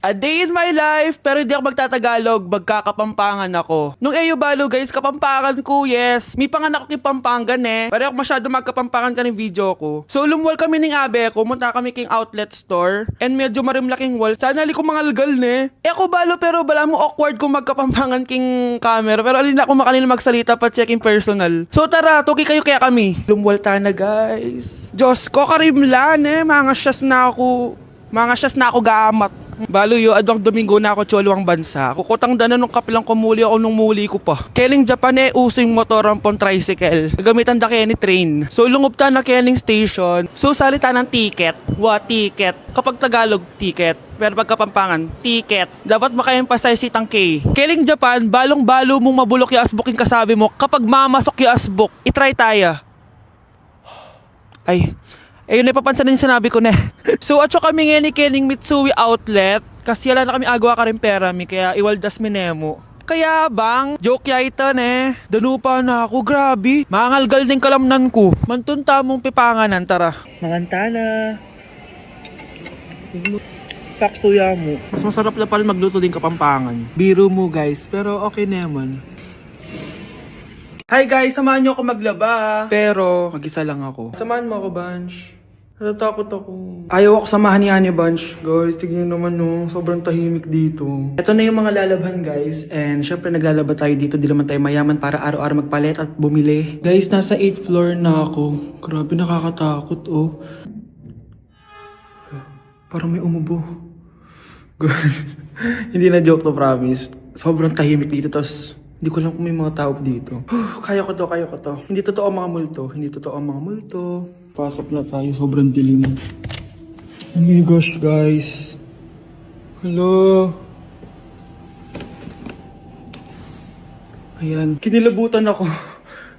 A day in my life, pero hindi ako magtatagalog, magkakapampangan ako. Nung AU Balo guys, kapampangan ko, yes. May panganak ko yung Pampangan eh. Pero ako masyado magkapampangan ka ng video ko. So lumwal kami ng abe ko, munta kami king outlet store. And medyo marimlaking wall. Sana li ko mangalgal ne. Ako Balo pero bala mo awkward kung magkapampangan king camera. Pero alin ako makanila magsalita pa checking personal. So tara, tuki kayo kaya kami. Lumwal ta na guys. Diyos ko, karimlan eh. Mga syas na ako gamat. Balo yo, adwang Domingo na ako choluang bansa. Kukutang dana nung kapilang kumuli ako nung muli ko pa. Keling Japan eh, using motor ang pon tricycle. Gamitan da kaya ni train. So lungob ta na keling station. So salita ng ticket. Ticket. Kapag Tagalog, ticket. Pero pag Kapampangan, ticket. Dapat maka-emphasize itang K. Keling Japan, balong-balo mong mabulok yung asboking kasabi mo. Kapag mamasok yung asbok, itry tayo. Ay, ayun na papansin din sinabi ko na. So atso kami nga ni Kening Mitsui Outlet. Kasi wala na kami agawa ka rin pera mi. Kaya iwaldas mi nemo. Kaya bang, joke yaitan eh. Danupa na ako, grabe. Mangalgal din kalamnan ko. Mantun tamong pipanganan, tara. Manganta na. Sakto ya mo. Mas masarap na pala magluto din Kapampangan. Biro mo guys, pero okay naman. Hi guys, samahan niyo ako maglaba. Pero, mag-isa lang ako. Samahan mo ako, Bunch. Natatakot ako. Ayaw ako samahan ni Anya, Bunch. Guys, tignan naman no. Sobrang tahimik dito. Ito na yung mga lalabhan, guys. And syempre, naglalaba tayo dito. Di naman tayo mayaman para araw-araw magpalit at bumili. Guys, nasa 8th floor na ako. Grabe, nakakatakot, oh. Parang may umubo. Guys, hindi na joke to, promise. Sobrang tahimik dito, tas hindi ko alam kung may mga tao dito. Kaya ko to. Hindi totoo ang mga multo. Pasok na tayo, sobrang dilim. Oh my gosh, guys. Hello. Ayan, kinilabutan ako.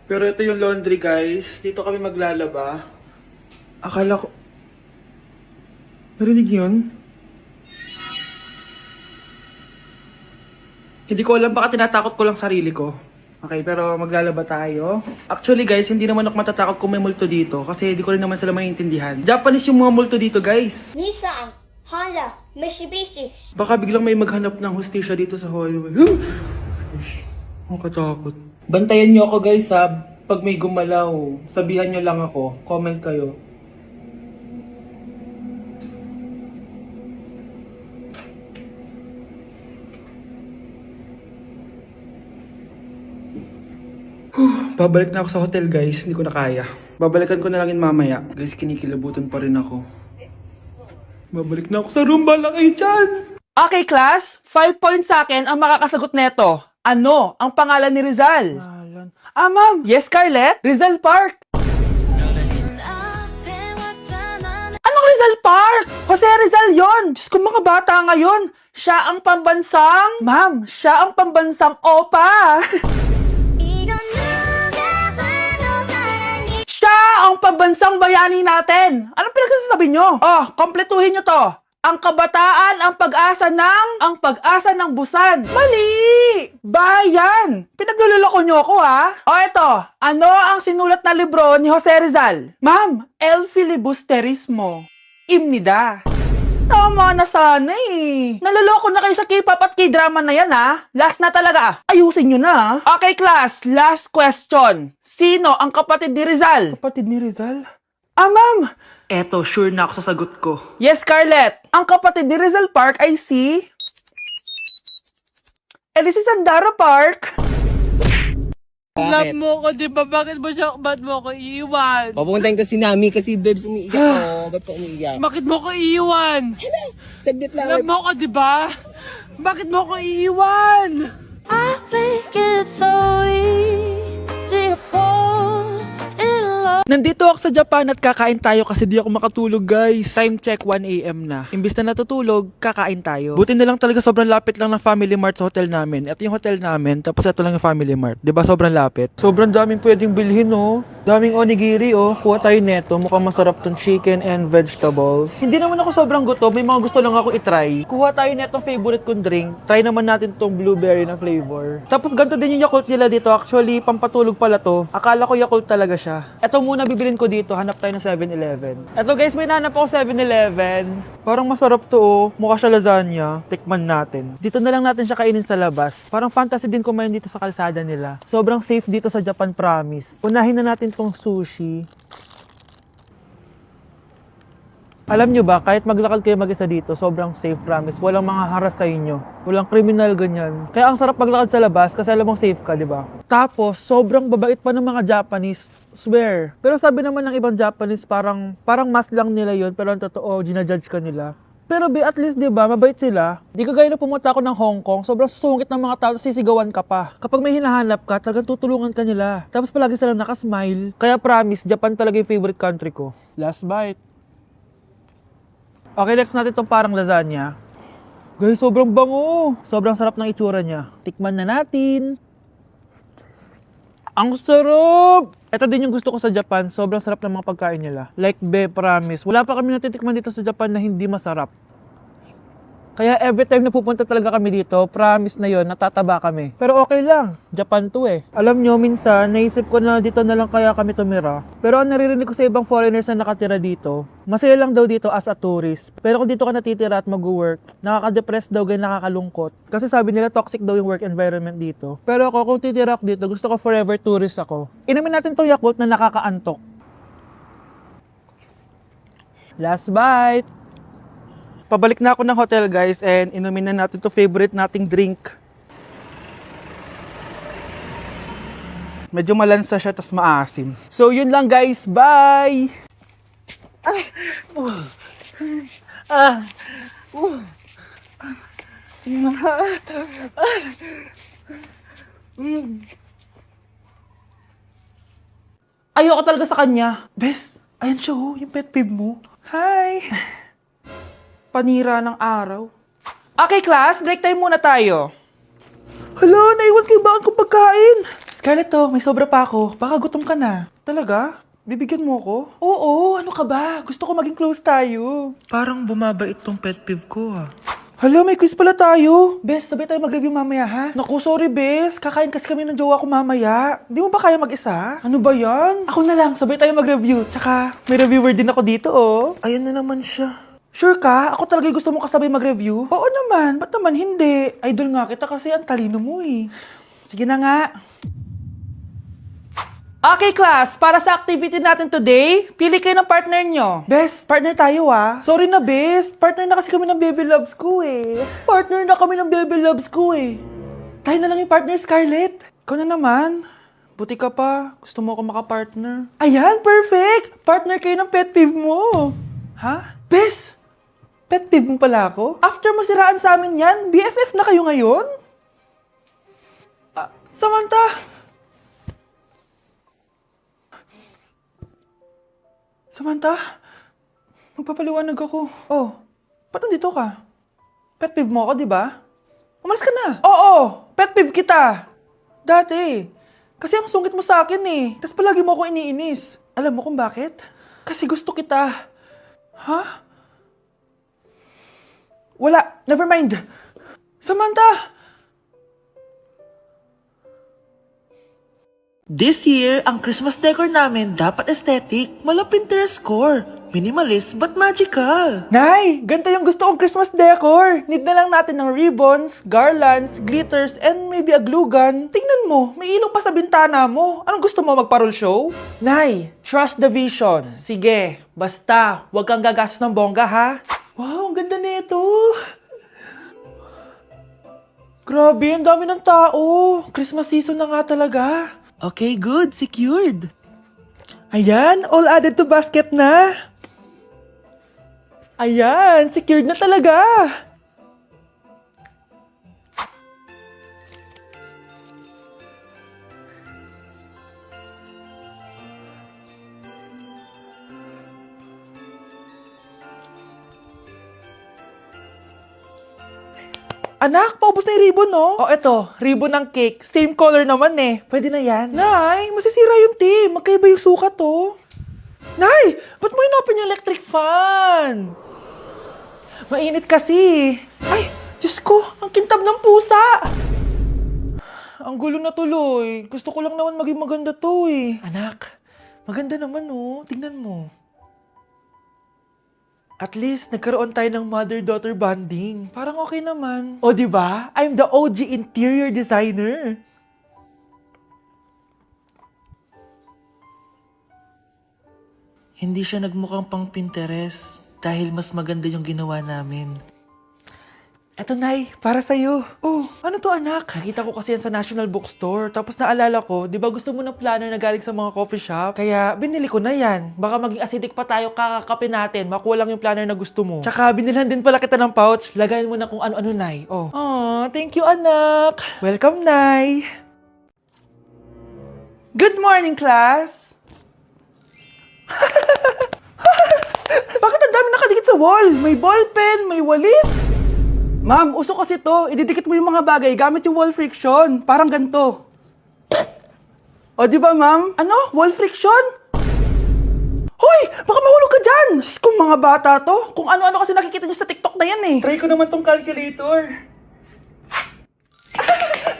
Pero ito yung laundry, guys. Dito kami maglalaba. Akala ko... Narinig yun? Hindi ko alam, baka tinatakot ko lang sarili ko. Okay, pero maglalaba tayo. Actually guys, hindi naman ako matatakot kung may multo dito. Kasi hindi ko rin naman sila maintindihan. Japanese yung mga multo dito guys. Nissan, Honda, Mitsubishi. Baka biglang may maghanap ng hustisya dito sa hallway. Ang katakot. Bantayan nyo ako guys ha. Pag may gumalaw, sabihan nyo lang ako. Comment kayo. Babalik na ako sa hotel guys, hindi ko na kaya. Babalikan ko na lang yun mamaya. Guys, kinikilabutan pa rin ako. Babalik na ako sa room, balak ay dyan! Okay class, 5 points sa akin ang makakasagot neto. Ano ang pangalan ni Rizal? Ma'am! Yes, Scarlett? Rizal Park! Anong Rizal Park? Jose Rizal yon. Diyos ko mga bata ngayon. Siya ang pambansang... Ma'am, siya ang pambansang opa! Siya ang pambansang bayani natin. Anong pinagsasabi nyo? Oh, kompletuhin nyo to. Ang kabataan, ang pag-asa ng busan. Mali! Bayan! Pinagluloko nyo ako ha? O eto, ano ang sinulat na libro ni Jose Rizal? Ma'am, El Filibusterismo. Imnida. Tama na sana eh. Naloloko na kayo sa K-pop at K-drama na yan ha. Last na talaga. Ayusin nyo na. Okay class, last question. Sino ang kapatid ni Rizal? Kapatid ni Rizal? Ma'am. Eto, sure na ako sa sagot ko. Yes, Scarlett. Ang kapatid ni Rizal Park ay si... si Sandara Park. Love mo ko, di ba? Ba't mo ko iiwan? Papuntahin ko si Nami kasi babes umiiyak ko. Ba't ko umiiyak? Bakit mo ko iiwan? Saglit lang. Love mo ko, di ba? Bakit mo ko iiwan? I think it's so easy to fall in love. Nandito ako sa Japan at kakain tayo kasi di ako makatulog guys. Time check 1 AM na. Imbis na natutulog, kakain tayo. Buti na lang talaga sobrang lapit lang ng Family Mart sa hotel namin. Ito yung hotel namin, tapos ito lang yung Family Mart. Diba sobrang lapit? Sobrang daming pwedeng bilhin oh. Daming onigiri, oh. Kuha tayo neto. Mukhang masarap tong chicken and vegetables. Hindi naman ako sobrang gutom. May mga gusto lang ako itry. Kuha tayo netong favorite kong drink. Try naman natin tong blueberry na flavor. Tapos ganito din yung Yakult nila dito. Actually, pampatulog pala to. Akala ko Yakult talaga siya. Ito muna bibilin ko dito. Hanap tayo ng 7-Eleven. Ito guys, may nahanap ako 7-Eleven. Parang masarap to, oh. Mukha siya lasagna. Tikman natin. Dito na lang natin siya kainin sa labas. Parang fantasy din kumain dito sa kalsada nila. Sobrang safe dito sa Japan, promise. Unahin na natin tong sushi. Alam nyo ba, kahit maglakad kayo mag-isa dito, sobrang safe, promise. Walang mga haras sa inyo. Walang kriminal, ganyan. Kaya ang sarap maglakad sa labas kasi alam mong safe ka, di ba? Tapos, sobrang babait pa ng mga Japanese. Swear. Pero sabi naman ng ibang Japanese, parang mas lang nila yon, pero ang totoo, ginajudge ka nila. Pero at least, di ba, mabait sila. Di kagaya na pumunta ako ng Hong Kong, sobrang sungit ng mga tao, sisigawan ka pa. Kapag may hinahanap ka, talagang tutulungan ka nila. Tapos palagi silang nakasmile. Kaya promise, Japan talaga yung favorite country ko. Last bite. Okay, next natin itong parang lasagna. Guys, sobrang bango. Sobrang sarap ng itsura niya. Tikman na natin. Ang sarap! Ito din yung gusto ko sa Japan. Sobrang sarap ng mga pagkain nila. Like, promise. Wala pa kami natitikman dito sa Japan na hindi masarap. Kaya every time na pupunta talaga kami dito, promise na yon, natataba kami. Pero okay lang, Japan to eh. Alam nyo, minsan, naisip ko na dito na lang kaya kami tumira. Pero ang naririnig ko sa ibang foreigners na nakatira dito, masaya lang daw dito as a tourist. Pero kung dito ka natitira at mag-work, nakaka-depress daw, ganyan, nakakalungkot. Kasi sabi nila toxic daw yung work environment dito. Pero ako, kung titira ako dito, gusto ko forever tourist ako. Inumin natin tong Yakult na nakakaantok. Last bite! Pabalik na ako ng hotel guys and inumin na natin to favorite nating drink. Medyo malansa siya tas maasim. So yun lang guys, bye! Ayoko talaga sa kanya. Bes, ayan siya oh, yung pet peeve mo. Hi! Panira ng araw. Okay, class. Break time muna tayo. Hala, naiwan kayo bakit kong pagkain? Scarlett, to, may sobra pa ako. Baka gutom ka na. Talaga? Bibigyan mo ko? Oo, ano ka ba? Gusto ko maging close tayo. Parang bumabait tong pet peeve ko, ah. Hala, may quiz pala tayo. Bes, sabay tayo mag-review mamaya, ha? Naku, sorry, Bes. Kakain kasi kami ng jowa ko mamaya. Di mo ba kaya mag-isa? Ano ba yan? Ako na lang, sabay tayo mag-review. Tsaka, may reviewer din ako dito, oh. Ayan na naman siya. Sure ka? Ako talaga gusto mo kasabay mag-review? Oo naman. Ba't naman hindi? Idol nga kita kasi ang talino mo eh. Sige na nga. Okay, class. Para sa activity natin today, pili kayo ng partner nyo. Best, partner tayo ah. Sorry na, best. Partner na kasi kami ng baby loves ko eh. Partner na kami ng baby loves ko eh. Tayo na lang yung partner, Scarlett. Ikaw na naman. Buti ka pa. Gusto mo ako makapartner. Ayan, perfect. Partner kayo ng pet peeve mo. Ha? Best! Pet peeve mo pala ako? After mo siraan sa amin yan, BFF na kayo ngayon? Samantha! Samantha? Magpapaliwanag ako. Oh, ba't nandito ka? Pet peeve mo ako, di ba? Umalis ka na. Oo, pet peeve kita. Dati. Kasi ang sungit mo sa akin eh. Tapos palagi mo ako iniinis. Alam mo kung bakit? Kasi gusto kita. Ha? Wala. Never mind. Samantha! This year, ang Christmas decor namin dapat aesthetic. Walang Pinterest score. Minimalist but magical. Nay! Ganito yung gusto kong Christmas decor. Need na lang natin ng ribbons, garlands, glitters, and maybe a glue gun. Tingnan mo, may ilaw pa sa bintana mo. Anong gusto mo, mag-parol show? Nay, trust the vision. Sige, basta, huwag kang gagastos ng bongga ha. Wow, ang ganda nito. Grabe, ang dami ng tao. Christmas season na nga talaga. Okay, good. Secured. Ayan, all added to basket na. Ayan, secured na talaga. Anak, paubos na yung ribbon, no? O, eto, ribbon ng cake. Same color naman eh. Pwede na yan. Nay, masisira yung tea. Magkaiba yung sukat, to. Nay, ba't mo inopin yung electric fan? Mainit kasi. Ay, Diyos ko, ang kintab ng pusa. Ang gulo na tuloy. Gusto ko lang naman maging maganda to eh. Anak, maganda naman oh. Tingnan mo. At least, nagkaroon tayo ng mother-daughter bonding. Parang okay naman. O, di ba? I'm the OG interior designer. Hindi siya nagmukhang pang Pinterest dahil mas maganda yung ginawa namin. Eto, Nay, para sa'yo. Oh, ano to, anak? Nakita ko kasi yan sa National Bookstore. Tapos naalala ko, di ba gusto mo ng planner na galing sa mga coffee shop? Kaya binili ko na yan. Baka maging acidic pa tayo kakakapin natin. Makuha lang yung planner na gusto mo. Tsaka binilhan din pala kita ng pouch. Lagayin mo na kung ano-ano, Nay. Oh. Aw, thank you, anak. Welcome, Nay. Good morning, class. Bakit ang dami nakadikit sa wall? May ballpen, may walis. Ma'am, uso kasi to. Ididikit mo yung mga bagay gamit yung wall friction. Parang ganito. O, di ba, ma'am? Ano? Wall friction? Hoy! Baka mahulog ka dyan! Sus, kung mga bata to. Kung ano-ano kasi nakikita nyo sa TikTok na yan eh. Try ko naman tong calculator.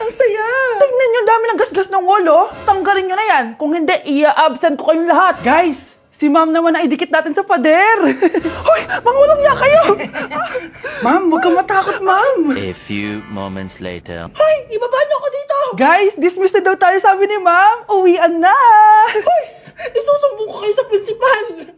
Ang saya! Tingnan nyo, dami ng gasgas ng wall, oh. Tanggalin nyo na yan. Kung hindi, i-absent ko kayong lahat. Guys, si ma'am naman na idikit natin sa pader. Hoy! Mangulong niya kayo! Ma'am, huwag kang matakot, ma'am. A few moments later. Hoy! Ibaba niyo ako dito! Guys, dismiss na daw tayo sabi ni ma'am. Uwian na! Hoy! Isusumbong ko kayo sa principal!